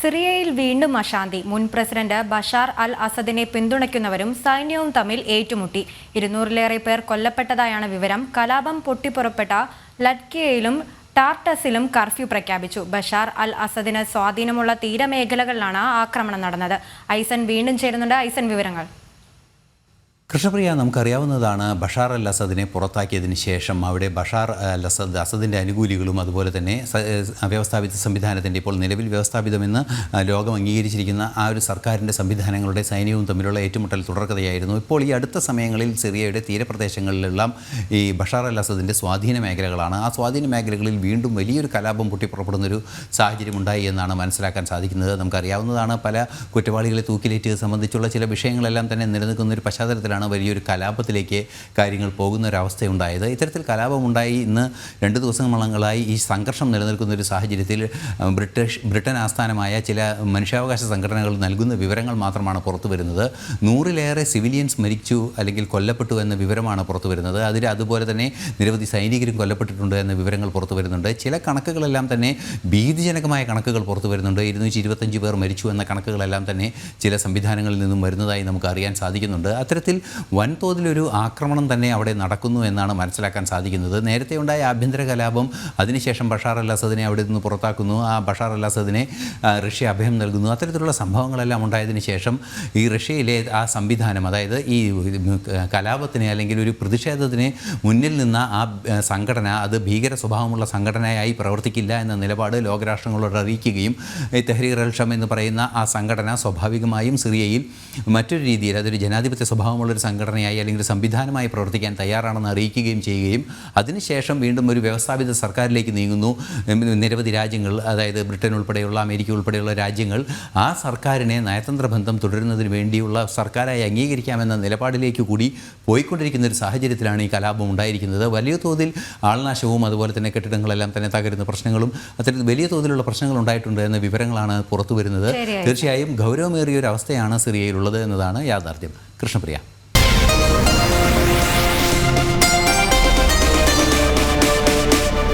സിറിയയിൽ വീണ്ടും അശാന്തി. മുൻ പ്രസിഡന്റ് ബഷാർ അൽ അസദിനെ പിന്തുണയ്ക്കുന്നവരും സൈന്യവും തമ്മിൽ ഏറ്റുമുട്ടി. 200-ലേറെ പേർ കൊല്ലപ്പെട്ടതായാണ് വിവരം. കലാപം പൊട്ടിപ്പുറപ്പെട്ട ലറ്റ്കിയയിലും ടാർട്ടസിലും കർഫ്യൂ പ്രഖ്യാപിച്ചു. ബഷാർ അൽ അസദിന് സ്വാധീനമുള്ള തീരമേഖലകളിലാണ് ആക്രമണം നടന്നത്. ഐസൻ വീണ്ടും ചേരുന്നുണ്ട്. ഐസൻ, വിവരങ്ങൾ. കൃഷ്ണപ്രിയ, നമുക്കറിയാവുന്നതാണ് ബഷാർ അൽ അസദിനെ പുറത്താക്കിയതിന് ശേഷം അവിടെ ബഷാർ അൽ അസദിൻ്റെ അനുകൂലികളും അതുപോലെ തന്നെ വ്യവസ്ഥാപിത സംവിധാനത്തിൻ്റെ ഇപ്പോൾ നിലവിൽ വ്യവസ്ഥാപിതമെന്ന് ലോകം അംഗീകരിച്ചിരിക്കുന്ന ആ ഒരു സർക്കാരിൻ്റെ സംവിധാനങ്ങളുടെ സൈന്യവും തമ്മിലുള്ള ഏറ്റുമുട്ടൽ തുടർക്കഥയായിരുന്നു. ഇപ്പോൾ ഈ അടുത്ത സമയങ്ങളിൽ സിറിയയുടെ തീരപ്രദേശങ്ങളിലെല്ലാം ഈ ബഷാർ അൽ അസദിൻ്റെ സ്വാധീന മേഖലകളാണ്. ആ സ്വാധീന മേഖലകളിൽ വീണ്ടും വലിയൊരു കലാപം പൊട്ടിപ്പുറപ്പെടുന്നൊരു സാഹചര്യം ഉണ്ടായി എന്നാണ് മനസ്സിലാക്കാൻ സാധിക്കുന്നത്. നമുക്കറിയാവുന്നതാണ്, പല കുറ്റവാളികളെ തൂക്കിലേറ്റ് സംബന്ധിച്ചുള്ള ചില വിഷയങ്ങളെല്ലാം തന്നെ നിലനിൽക്കുന്ന ഒരു പശ്ചാത്തലത്തിലാണ് വലിയൊരു കലാപത്തിലേക്ക് കാര്യങ്ങൾ പോകുന്ന ഒരവസ്ഥയുണ്ടായത്. ഇത്തരത്തിൽ കലാപമുണ്ടായി ഇന്ന് 2 ദിവസങ്ങളായി ഈ സംഘർഷം നിലനിൽക്കുന്ന ഒരു സാഹചര്യത്തിൽ ബ്രിട്ടൻ ആസ്ഥാനമായ ചില മനുഷ്യാവകാശ സംഘടനകൾ നൽകുന്ന വിവരങ്ങൾ മാത്രമാണ് പുറത്തു വരുന്നത്. 100-ലേറെ സിവിലിയൻസ് മരിച്ചു അല്ലെങ്കിൽ കൊല്ലപ്പെട്ടു എന്ന വിവരമാണ് പുറത്തു വരുന്നത്. അതിൽ അതുപോലെ തന്നെ നിരവധി സൈനികരും കൊല്ലപ്പെട്ടിട്ടുണ്ട് എന്ന വിവരങ്ങൾ പുറത്തു വരുന്നുണ്ട്. ചില കണക്കുകളെല്ലാം തന്നെ ഭീതിജനകമായ കണക്കുകൾ പുറത്തു വരുന്നുണ്ട്. 225 പേർ മരിച്ചു എന്ന കണക്കുകളെല്ലാം തന്നെ ചില സംവിധാനങ്ങളിൽ നിന്നും വരുന്നതായി നമുക്ക് അറിയാൻ സാധിക്കുന്നുണ്ട്. അത്തരത്തിൽ വൻതോതിലൊരു ആക്രമണം തന്നെ അവിടെ നടക്കുന്നു എന്നാണ് മനസ്സിലാക്കാൻ സാധിക്കുന്നത്. നേരത്തെ ഉണ്ടായ ആഭ്യന്തര കലാപം, അതിനുശേഷം ബഷാർ അൽ അസദിനെ അവിടെ നിന്ന് പുറത്താക്കുന്നു, ആ ബഷാർ അൽ അസദിനെ റഷ്യ അഭയം നൽകുന്നു. അത്തരത്തിലുള്ള സംഭവങ്ങളെല്ലാം ഉണ്ടായതിനു ശേഷം ഈ റഷ്യയിലെ ആ സംവിധാനം, അതായത് ഈ കലാപത്തിന് അല്ലെങ്കിൽ ഒരു പ്രതിഷേധത്തിന് മുന്നിൽ നിന്ന ആ സംഘടന അത് ഭീകര സ്വഭാവമുള്ള സംഘടനയായി പ്രവർത്തിക്കില്ല എന്ന നിലപാട് ലോകരാഷ്ട്രങ്ങളോട് അറിയിക്കുകയും തെഹ്രീർ അൽ ഷം എന്ന് പറയുന്ന ആ സംഘടന സ്വാഭാവികമായും സിറിയയിൽ മറ്റൊരു രീതിയിൽ അതൊരു ജനാധിപത്യ സ്വഭാവമുള്ളൊരു സംഘടനയായി അല്ലെങ്കിൽ സംവിധാനമായി പ്രവർത്തിക്കാൻ തയ്യാറാണെന്ന് അറിയിക്കുകയും ചെയ്യുകയും അതിനുശേഷം വീണ്ടും ഒരു വ്യവസ്ഥാപിത സർക്കാരിലേക്ക് നീങ്ങുന്നു. നിരവധി രാജ്യങ്ങൾ, അതായത് ബ്രിട്ടൻ ഉൾപ്പെടെയുള്ള അമേരിക്ക ഉൾപ്പെടെയുള്ള രാജ്യങ്ങൾ ആ സർക്കാരിനെ നയതന്ത്ര ബന്ധം തുടരുന്നതിന് വേണ്ടിയുള്ള സർക്കാരായി അംഗീകരിക്കാമെന്ന നിലപാടിലേക്ക് കൂടി പോയിക്കൊണ്ടിരിക്കുന്ന ഒരു സാഹചര്യത്തിലാണ് ഈ കലാപം ഉണ്ടായിരിക്കുന്നത്. വലിയ തോതിൽ ആൾനാശവും അതുപോലെ തന്നെ കെട്ടിടങ്ങളെല്ലാം തന്നെ തകരുന്ന പ്രശ്നങ്ങളും അത്തരത്തിൽ വലിയ തോതിലുള്ള പ്രശ്നങ്ങൾ ഉണ്ടായിട്ടുണ്ട് എന്ന വിവരങ്ങളാണ് പുറത്തു വരുന്നത്. തീർച്ചയായും ഗൗരവമേറിയ ഒരു അവസ്ഥയാണ് സിറിയയിലുള്ളത് എന്നതാണ് യാഥാർത്ഥ്യം. കൃഷ്ണപ്രിയ.